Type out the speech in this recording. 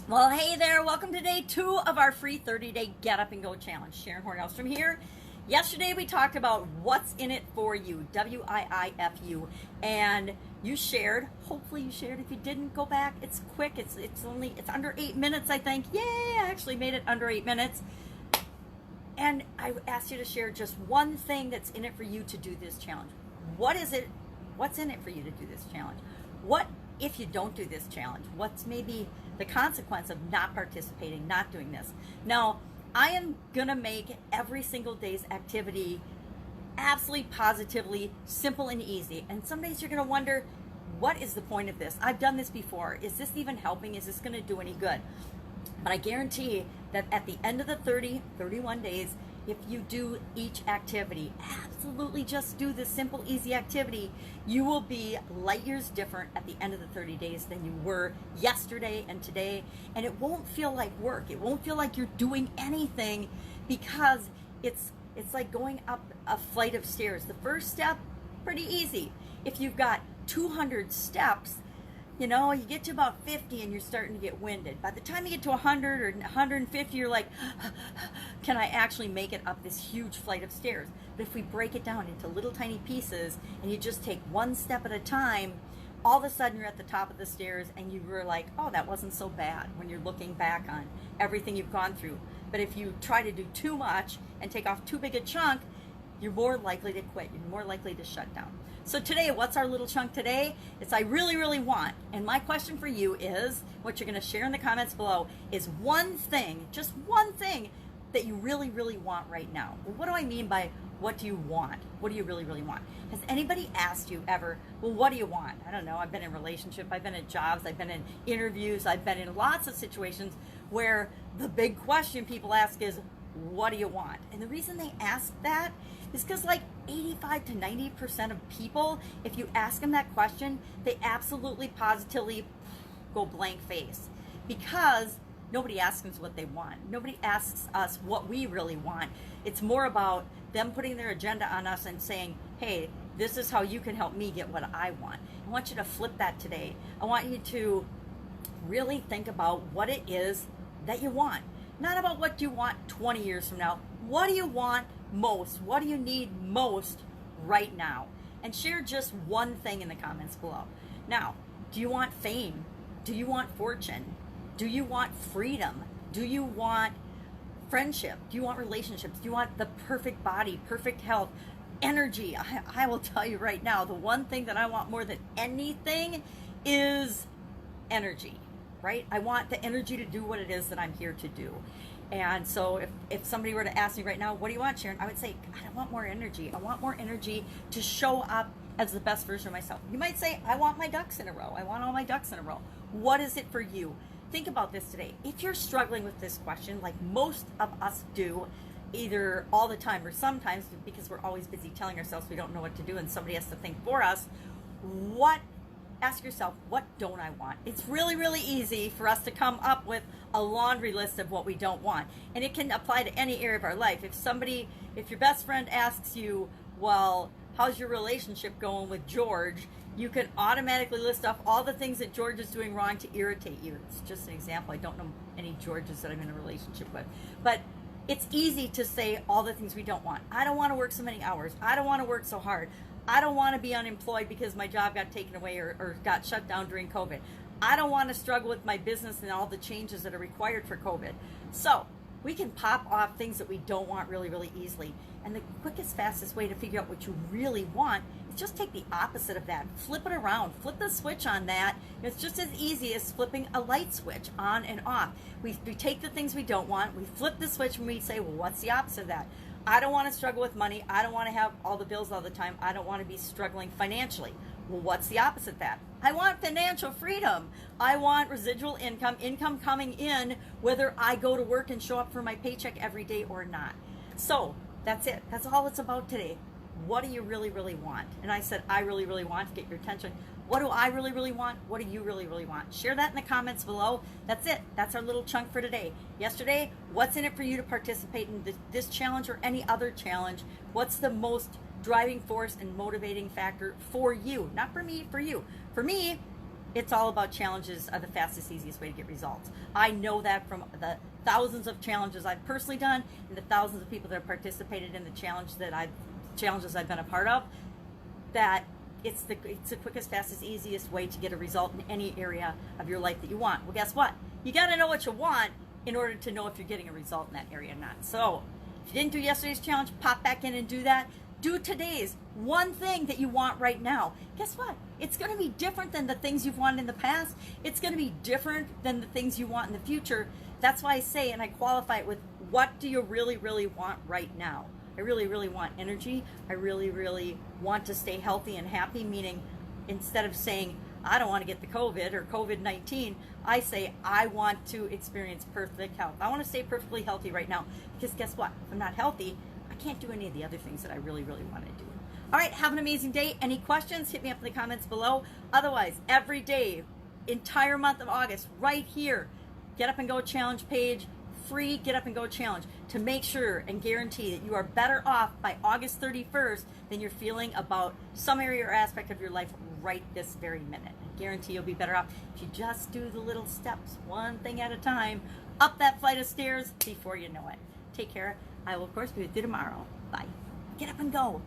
Well, hey there. Welcome to day 2 of our free 30-day Get Up and Go challenge. Sharon Horne-Ellstrom here. Yesterday we talked about what's in it for you, W-I-I-F-U, and you shared. Hopefully you shared. If you didn't, go back. It's quick. It's under 8 minutes, I think. Yay! I actually made it under 8 minutes. And I asked you to share just one thing that's in it for you to do this challenge. What is it? What's in it for you to do this challenge? What if you don't do this challenge? What's maybe the consequence of not participating, not doing this? Now, I am going to make every single day's activity absolutely positively simple and easy. And some days you're going to wonder, what is the point of this? I've done this before. Is this even helping? Is this going to do any good? But I guarantee that at the end of the 31 days, if you do each activity, absolutely just do this simple, easy activity, you will be light years different at the end of the 30 days than you were yesterday and today. And it won't feel like work. It won't feel like you're doing anything, because it's like going up a flight of stairs. The first step, pretty easy. If you've got 200 steps, you know, you get to about 50 and you're starting to get winded. By the time you get to 100 or 150, you're like, can I actually make it up this huge flight of stairs? But if we break it down into little tiny pieces and you just take one step at a time, all of a sudden you're at the top of the stairs and you were like, oh, that wasn't so bad when you're looking back on everything you've gone through. But if you try to do too much and take off too big a chunk, you're more likely to quit. You're more likely to shut down. So today, what's our little chunk today? It's I really, really want. And my question for you is, what you're going to share in the comments below, is one thing, just one thing that you really, really want right now. Well, what do I mean by what do you want? What do you really, really want? Has anybody asked you ever, well, what do you want? I don't know. I've been in relationship. I've been in jobs. I've been in interviews. I've been in lots of situations where the big question people ask is, what do you want? And the reason they ask that is because like 85 to 90% of people, if you ask them that question, they absolutely positively go blank face, because nobody asks us what they want. Nobody asks us what we really want. It's more about them putting their agenda on us and saying, hey, this is how you can help me get what I want. I want you to flip that today. I want you to really think about what it is that you want. Not about what you want 20 years from now. What do you want most? What do you need most right now? And share just one thing in the comments below. Now, do you want fame? Do you want fortune? Do you want freedom? Do you want friendship? Do you want relationships? Do you want the perfect body, perfect health, energy? I will tell you right now, the one thing that I want more than anything is energy. Right? I want the energy to do what it is that I'm here to do. And so if somebody were to ask me right now, what do you want, Sharon? I would say, God, I want more energy. I want more energy to show up as the best version of myself. You might say, I want my ducks in a row. I want all my ducks in a row. What is it for you? Think about this today. If you're struggling with this question, like most of us do, either all the time or sometimes, because we're always busy telling ourselves we don't know what to do and somebody has to think for us, ask yourself, what don't I want? It's really, really easy for us to come up with a laundry list of what we don't want. And it can apply to any area of our life. If your best friend asks you, well, how's your relationship going with George? You can automatically list off all the things that George is doing wrong to irritate you. It's just an example. I don't know any Georges that I'm in a relationship with. But it's easy to say all the things we don't want. I don't want to work so many hours. I don't want to work so hard. I don't want to be unemployed because my job got taken away or got shut down during COVID. I don't want to struggle with my business and all the changes that are required for COVID. So we can pop off things that we don't want really, really easily. And the quickest, fastest way to figure out what you really want is just take the opposite of that. Flip it around. Flip the switch on that. It's just as easy as flipping a light switch on and off. We take the things we don't want, we flip the switch, and we say, well, what's the opposite of that? I don't want to struggle with money. I don't want to have all the bills all the time. I don't want to be struggling financially. Well, what's the opposite of that? I want financial freedom. I want residual income coming in, whether I go to work and show up for my paycheck every day or not. So that's it. That's all it's about today. What do you really, really want? And I said, I really, really want to get your attention. What do I really, really want? What do you really, really want? Share that in the comments below. That's it. That's our little chunk for today. Yesterday, what's in it for you to participate in this challenge or any other challenge? What's the most driving force and motivating factor for you? Not for me, for you. For me, It's all about challenges are the fastest, easiest way to get results. I know that from the thousands of challenges I've personally done and the thousands of people that have participated in the challenges I've been a part of, that it's the quickest, fastest, easiest way to get a result in any area of your life that you want. Well, guess what? You got to know what you want in order to know if you're getting a result in that area or not. So if you didn't do yesterday's challenge, pop back in and do that. Do today's one thing that you want right now. Guess what? It's going to be different than the things you've wanted in the past. It's going to be different than the things you want in the future. That's why I say, and I qualify it with, what do you really, really want right now? I really, really want energy. I really, really want to stay healthy and happy, meaning instead of saying, I don't want to get the COVID or COVID-19, I say, I want to experience perfect health. I want to stay perfectly healthy right now, because guess what? If I'm not healthy, I can't do any of the other things that I really, really want to do. All right, have an amazing day. Any questions, hit me up in the comments below. Otherwise, every day, entire month of August, right here, Get Up and Go Challenge page, free Get Up and Go Challenge, to make sure and guarantee that you are better off by August 31st than you're feeling about some area or aspect of your life right this very minute. I guarantee you'll be better off if you just do the little steps, one thing at a time, up that flight of stairs before you know it. Take care. I will, of course, be with you tomorrow. Bye. Get up and go.